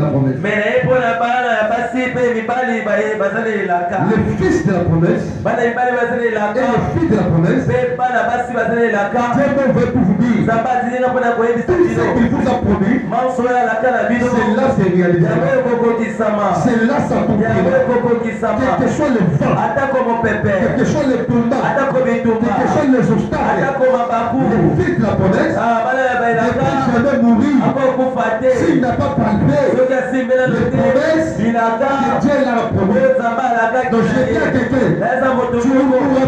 la promesse. Le fils de la promesse et le fils de la promesse. Dieu veut pour vous dire tout ce qu'il vous a promis, cela s'est réalisé. Cela s'accomplira. Quel que soit le vent, quel que soit le combat, quel que soit les obstacles, le fils de la promesse ne peut jamais mourir s'il n'a pas palpé les promesses que Dieu l'a promis. Donc je dis à quelqu'un, tu ne mourras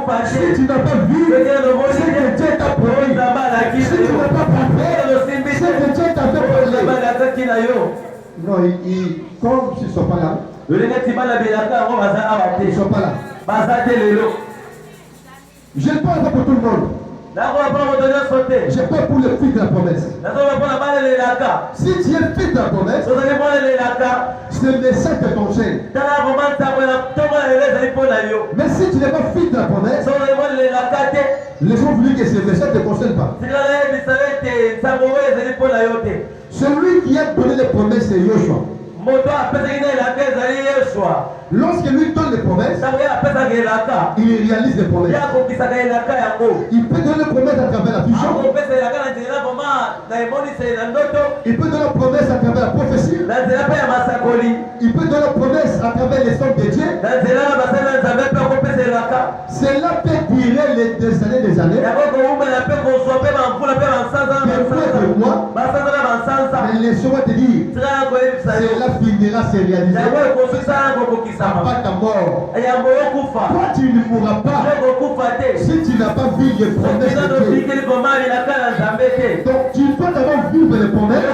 pas si tu n'as pas vu ce que Dieu t'a promis. Si tu n'as pas palpé ce que Dieu t'a fait parler. Non, comme s'ils ne sont pas là, ils ne sont pas là. Je ne parle pas pour tout le monde. Je parle pour le fils de la promesse. Si tu es fils de la promesse, c'est le message de ton chien. Mais si tu n'es pas fils de la promesse, les gens voulaient que ce message ne te concerne pas. Celui qui a donné les promesses, c'est Yoshua. Lorsque lui donne les promesses, il réalise les promesses. Il peut donner les promesses à travers la vision. Il peut donner les promesses à travers la prophétie. Il peut donner les promesses à travers les sons de Dieu. Cela peut durer des années. Des mois. Mais laisse-moi te dire, cela finira, se réaliser. Pas ta mort. Toi, tu ne mourras pas si tu n'as pas vu les promesses de Dieu. Donc, tu dois d'abord vivre les promesses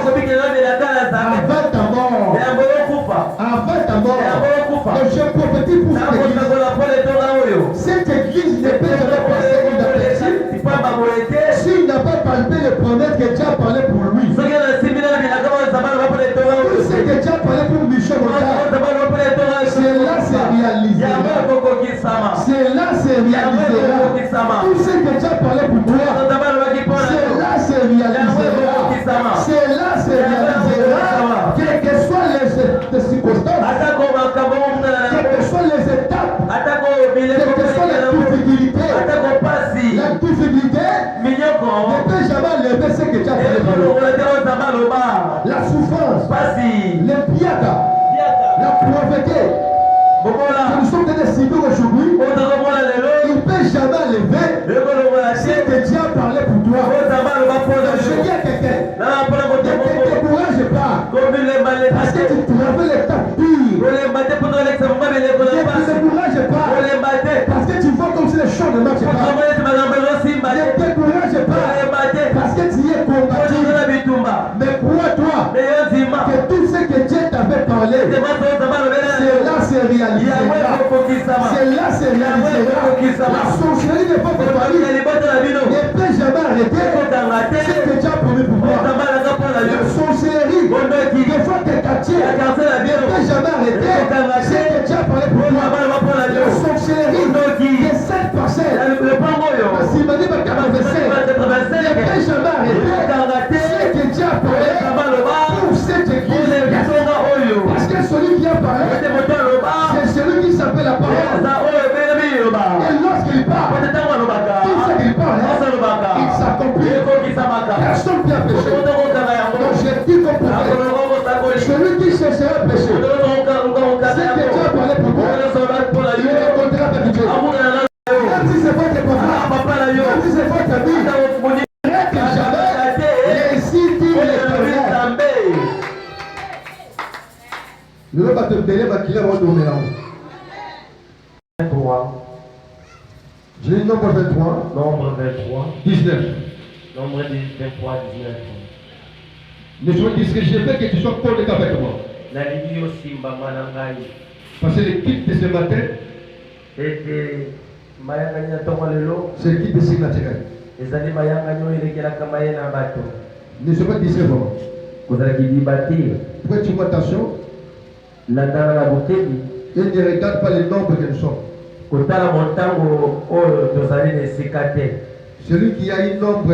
avant ta mort. Avant ta mort. Donc, je prophétise pour cette église. Cette église ne peut jamais passer inaperçue s'il n'a pas palpé les promesses que Dieu a parlé pour lui. Tout ce que Dieu a parlé pour Michel Montard, cela s'est réalisé. Cela s'est réalisé. Tout ce que Dieu a parlé pour toi, cela s'est réalisé. Cela s'est réalisé. Quelles que soient les circonstances, quelles que soient les étapes, quelles que soient les difficultés, la difficulté ne peut jamais lever ce que Dieu a parlé pour toi. La souffrance, les piatas, la pauvreté, que nous sommes des cibles aujourd'hui, il ne peut jamais lever ce que Dieu a parlé pour toi. Je dis à quelqu'un, ne te décourage pas, parce que tu travailles l'étape pire. Ne te décourage pas, parce que tu vois comme si les choses ne marchent pas. Ne te décourage pas, parce que tu es combattu. Mais crois-toi que tout ce que Dieu t'avait parlé, cela s'est réalisé. Cela s'est réalisé. La sorcellerie de votre famille ne peut jamais arrêter ce que Dieu a promis pour toi. La sorcellerie de votre quartier ne peut jamais arrêter ce que Dieu a parlé pour toi. La sorcellerie de cette parcelle, la Simani Bakaravessé, ne peut jamais arrêter ce que Dieu a parlé pour cette église. Parce que celui qui a parlé, c'est celui qui s'appelle la parole. Et lorsqu'il parle, tout ce qu'il parle, il s'accomplit. Personne qui a péché. Donc je dis comme prophète, celui qui cherchera péché, c'est que Dieu a parlé pour toi, il rencontrera avec Dieu. Même si c'est votre papa, même si c'est votre ami, arrête jamais les sites nous allons te donner ma clé avant de nous mélanger. 23. Je dis nombre 23. Nombre 23. 19. Nombre 23, 19. Ne sois discret, je veux que tu sois connecté avec moi. Parce que l'équipe de ce matin, c'est l'équipe de ce naturel. Ne sois pas discret vraiment. Pourquoi tu vois attention? Et ne regarde pas les nombres que nous sommes. Celui qui a une nombre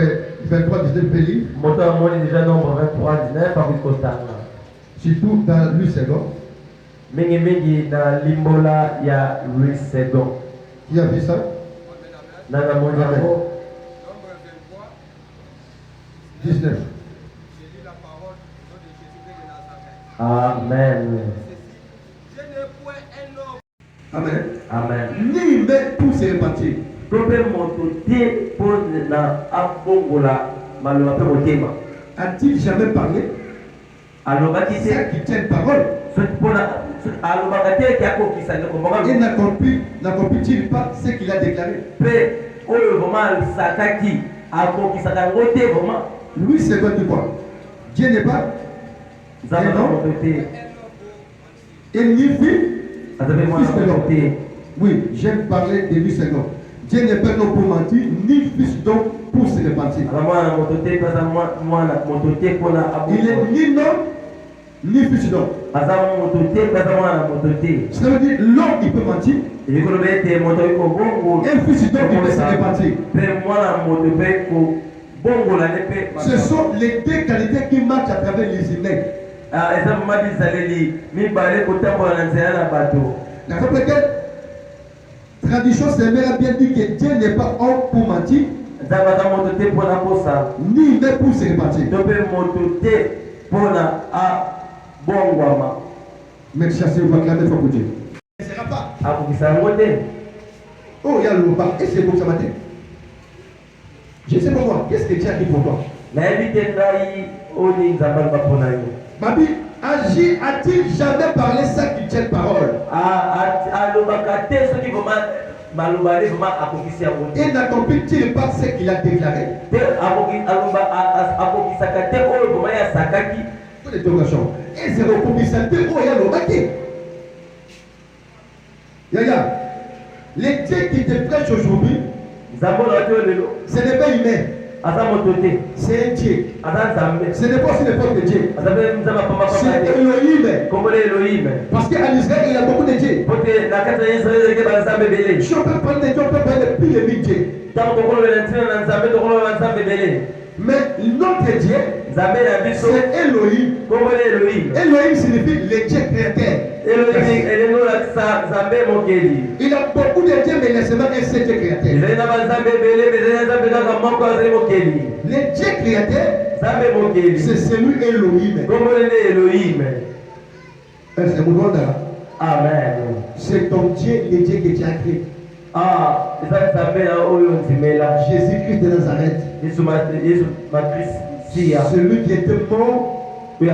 23, 19 peut lire. Surtout dans Louis II. Mingi na limbola ya Louis II. Qui a vu ça? Nana Moniako. 19. Amen. Amen. Amen. Ni même pour se repentir. Problème mototé pour na abongola maloba pe motema. A-t-il jamais parlé? Aloba Ceux kite qui tiennent parole. aloba kate kyako kisanga komba. Et n'accomplit-il pas ce qu'il a déclaré? Pe oyo vraiment sakaki akokisaka ngote vraiment. Louis II dit quoi? Dieu n'est pas Zaba mototé. Et ni fils. Fils de l'homme. Oui, j'aime parler de Louis II. Dieu n'est pas non pour mentir, ni fils d'homme pour se repentir. Il est ni homme, ni fils d'homme. Ça veut dire l'homme il peut mentir. Un fils d'homme il peut se repentir. Ce sont les deux qualités qui marchent à travers les humains. La tradition s'aimerait bien dit que Dieu n'est pas homme pour mentir, ni même pour se repentir. Mais chassez vous acclamer pour Dieu. Ce ne sera pas. Oh, il y a le repas. Et c'est pour ça matin. Je ne sais pas moi. Qu'est-ce que Dieu a dit pour toi? Babi, a-t-il jamais parlé ça qui tient parole? Et n'accomplit-il pas ce qu'il a déclaré? Et c'est le Yaya, les dieux qui te prêchent aujourd'hui, ce n'est pas humain. C'est un Dieu. Ce n'est pas aussi n'importe Dieu. C'est Elohim. Parce qu'en Israël, il y a beaucoup de dieux. Si on peut parler de Dieu, on peut parler de plus de 1000 dieux. Mais notre Dieu, c'est Elohim. Elohim signifie le Dieu créateur. Il a beaucoup de dieux, mais il est seulement un seul Dieu créateur. Le Dieu créateur, c'est celui Elohim. C'est mon nom là. Amen. C'est ton Dieu, le Dieu que tu as créé. Jésus-Christ de Nazareth. Celui qui était mort, et le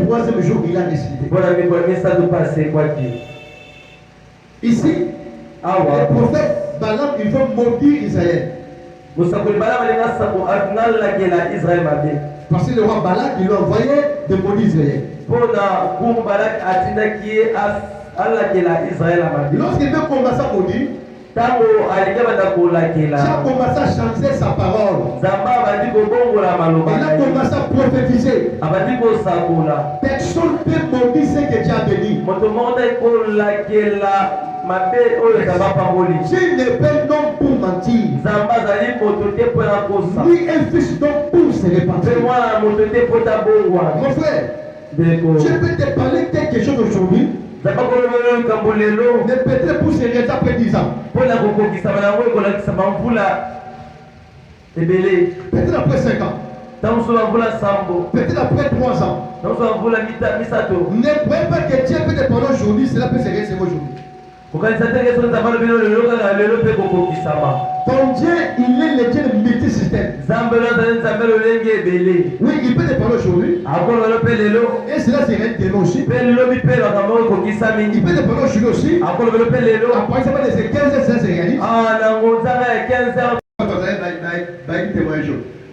troisième jour, il a ressuscité. Ici, le prophète Balaam, il veut maudire Israël. Parce que le roi Balak, il lui a envoyé de maudire Israël. Lorsqu'il veut commencer à maudire, tu as commencé à changer sa parole. Il a commencé à prophétiser. Personne ne peut maudire ce que Dieu a béni. Dieu n'est pas un homme pour mentir, ni un fils d'homme pour se repentir. Mon frère, je peux te parler quelque chose aujourd'hui. Mais peut-être pour se réaliser après 10 ans. Peut-être après 5 ans. Peut-être après 3 ans. Ne croyez pas que Dieu peut te parler aujourd'hui, cela peut se réaliser aujourd'hui. Ton Dieu, il est le Dieu de multisystème. Oui, il peut te parler aujourd'hui. Et cela serait demain aussi. Il peut te parler aujourd'hui aussi. Après, ça va laisser 15 heures, ça se réalise.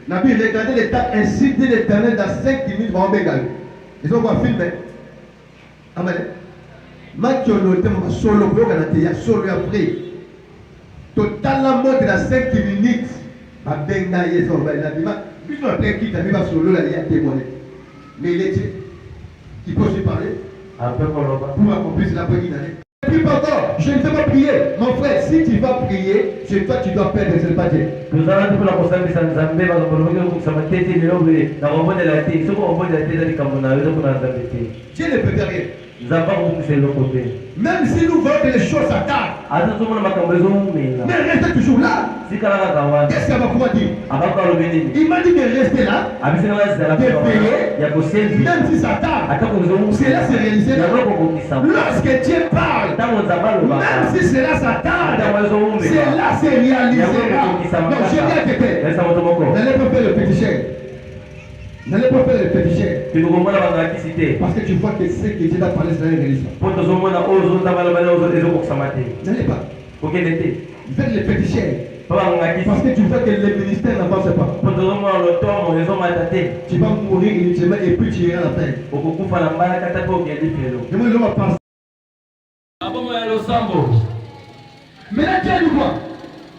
Nabi, regardez les temps ainsi dit l'Éternel dans 5 minutes, va en Bengal. Ils ont quoi filmer. Amen. Mathieu le solo bloc solo après. Totalement de la 5 minutes. Ma benga yes on va la bima. Puis après qui t'a mis ma solo là il y a témoigné. Mais il est qui peut se parler. Un peu pour accomplir la bonne idée. prie pas encore. Je ne vais pas prier. Mon frère, si tu vas prier, c'est toi tu dois perdre, ce n'est pas Dieu. Dieu ne peut rien. Même si nous voyons que les choses s'attardent, mais restez toujours là. Qu'est-ce qu'il va pouvoir dire? Il m'a dit de rester là, de payer, même si ça tarde. Cela se réalisera. Lorsque Dieu parle, même si cela s'attarde, cela se réalisera. Donc je dis à quelqu'un, n'allez pas faire le féticheur. N'allez pas faire le féticheur. Parce que tu vois que ce que Dieu t'a parlé, cela ne réalise pas. N'allez pas. Faites le féticheur. Parce que tu vois que le ministère n'avance pas. Tu vas mourir inutilement et puis tu iras à la fin. Et moi, l'homme a pensé. Maintenant, Dieu dit quoi?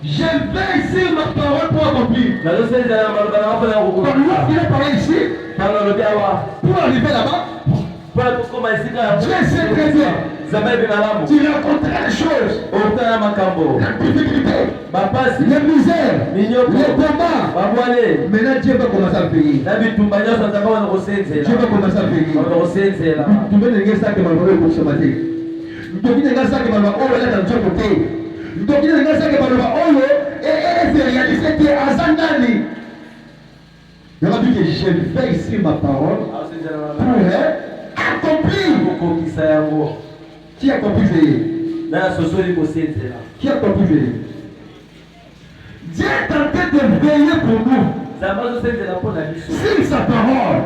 Je vais ici ma parole pour accomplir. Lorsqu'il est parlé ici, pour arriver là-bas, Dieu sait très bien. Tu rencontreras les choses, la difficulté, les misères, les combats. Maintenant Dieu va commencer à payer. Dieu va commencer à payer. Tu veux dégager ça que ma parole pour ce matin. Tu veux dégager ça que ma parole est dans ton côté. Tu veux dégager ça que ma parole est réalisée qui est à Zandani. Il va dire que je fais ici ma parole pour accomplir. Qui a compris veiller? Qui a compris veiller? Dieu est en train de veiller pour nous. Si sa parole,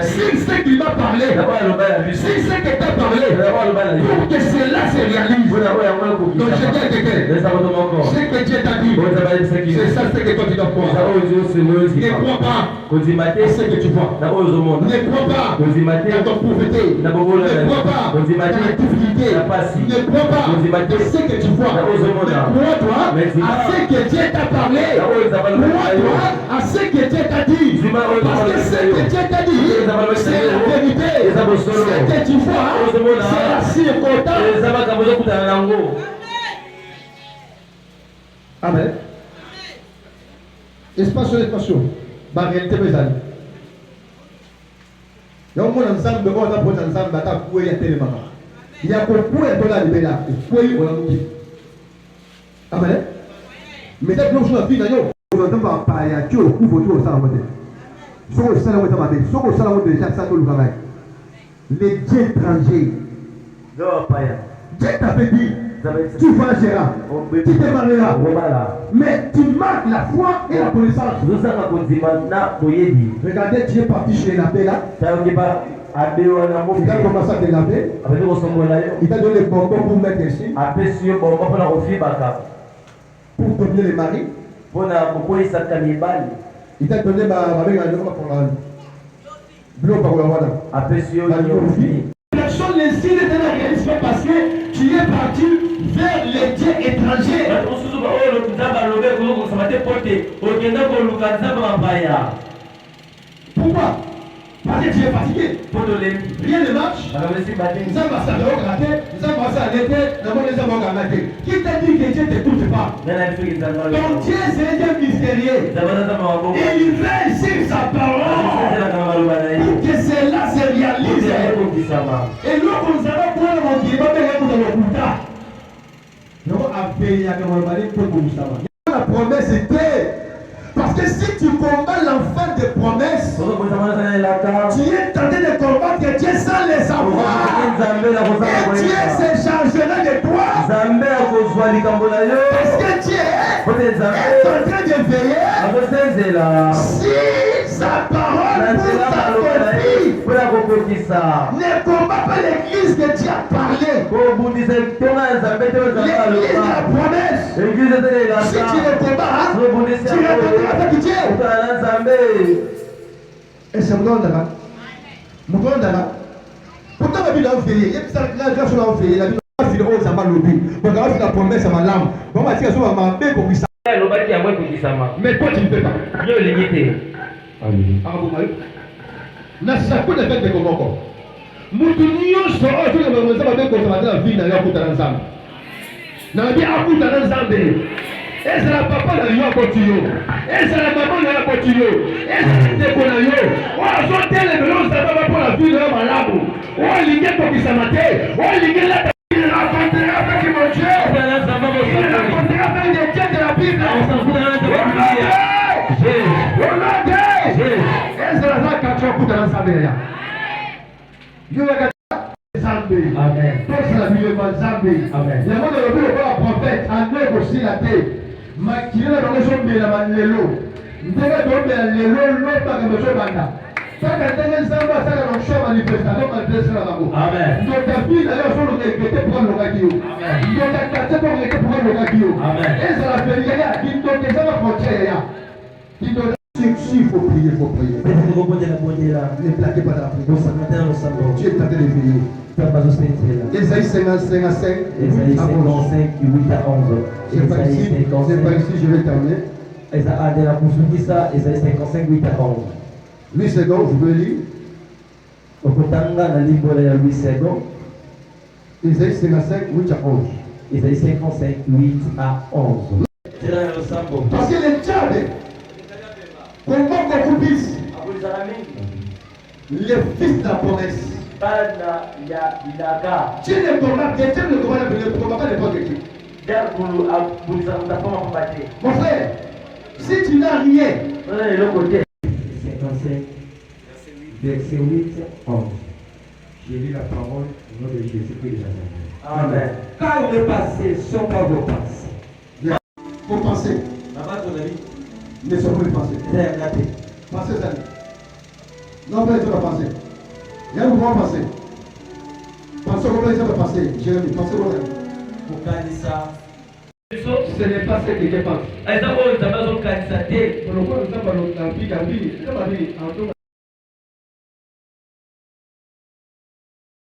si ce qu'il m'a parlé, si ce que tu as parlé, pour que cela se réalise. Donc je dis à quelqu'un, ce que Dieu t'a dit, c'est ça ce que toi tu dois croire. Ne crois pas à ce que tu vois. Ne crois pas à ton pauvreté. Ne crois pas à ta difficulté. Ne crois pas à ce que tu vois. Crois-toi à ce que Dieu t'a parlé. Crois-toi à ce que Dieu t'a dit. Parce que ce que Dieu t'a dit, c'est la vérité. Ce que tu vois, c'est la circonstance. Amen. Espace. La réalité, mes amis. Il y a un monde ensemble, il y a un monde ensemble, il y a un monde ensemble. Amen. Mais ça, nous sommes filles d'ailleurs. Nous sommes pas parler à Dieu, nous voulons au salon de. Soit au salon de Maté, soit au salon de Jacques Santo Lugamay. Les dieux étrangers. Dieu t'avait dit, tu vas gérer, tu te marieras. Mais tu marques la foi et la connaissance. Regardez, Dieu est parti chez la paix là. Il a commencé à te laver. Il t'a donné le bonbon pour mettre ici. Pour donner les maris. Il t'a donné ma personne ne signe de la réalisation parce que tu es parti vers les dieux étrangers. Pourquoi? Parce que tu es fatigué. Rien ne marche. Qui t'a dit que Dieu ne t'écoute pas? Ton Dieu, c'est un Dieu mystérieux. Et il veille sur sa parole pour que cela se réalise. Et nous, nous allons prendre mon Dieu, la promesse était. Parce que si tu combats l'enfer des promesses, tu es tenté de combattre que Dieu sans les savoir. Et Dieu se chargera de toi. Parce que Dieu est en train de veiller si sa parole pour s'accomplir. Ne combat pas l'église que Dieu a parlé. L'église de la promesse. Si tu ne combats, tu répondras avec Dieu. Et c'est mon dada. Mon dada. Pourtant la Bible a veillé. Il y a la grâce a veillé. La Bible a veillé aux amas lobby. Bon, grâce à la promesse à ma lame. Bon, ma tia soit ma belle pour ça. Mais toi tu ne peux pas. Dieu limité. Na sakou ne fait de comment. mutu nyonso oyo tozala nzambe abekozala te na vie na yo akuta na nzambe nabi akuta na nzambe ezala papa na yo akoti yo ezala mama na yo akoti yo ezala ndeko na yo oyo azotelemela ozala mpo na vie na yo malamu oyo alingi ekokisama te oyo alingi elata il racontera avec mon Dieu il racontera avec les dieux de la Bible ezala za kati okuta na nzambe ya yo Nzambe tosala biloko ya Nzambe yango nalobi lokola prophète ande kosila te makili na bango ezombela lelo ndenge tombela lelo lobaka bozobanda kaka ndenge Nzambe asala lonksho manifestation manifestation na bango ndoka vi na yo azolonga ekete mpo alongaki yo ndoka kate mpo ekete mpo alongaki yo ezala felia ya kindoka ezanga frontière ya kindoka. Il faut prier, il faut prier. Ne plaquez pas dans la prière. Tu es en train de réveiller. Ésaïe 55 à 5. Ésaïe 55, 8 à 11. C'est pas ici, je vais terminer. Ésaïe 55, 8 à 11. 8 secondes, je veux lire. Ésaïe 55, 8 à 11. Ésaïe 55, 8 à 11. Parce que les diables, les fils de la promesse. Dieu ne combat pas n'importe qui. Mon frère, si tu n'as rien, 55, verset 8, 11. J'ai lu la parole au nom de Jésus-Christ. Amen. Car le passé sont pas vos pensées. Vos pensées ne sont pas les pensées. Pensez ça. Non, pas les autres pensées. Il y a un mouvement pensé. Pensez comment les autres pensées. Jérémie, pensez comment ce n'est pas ce que je pense.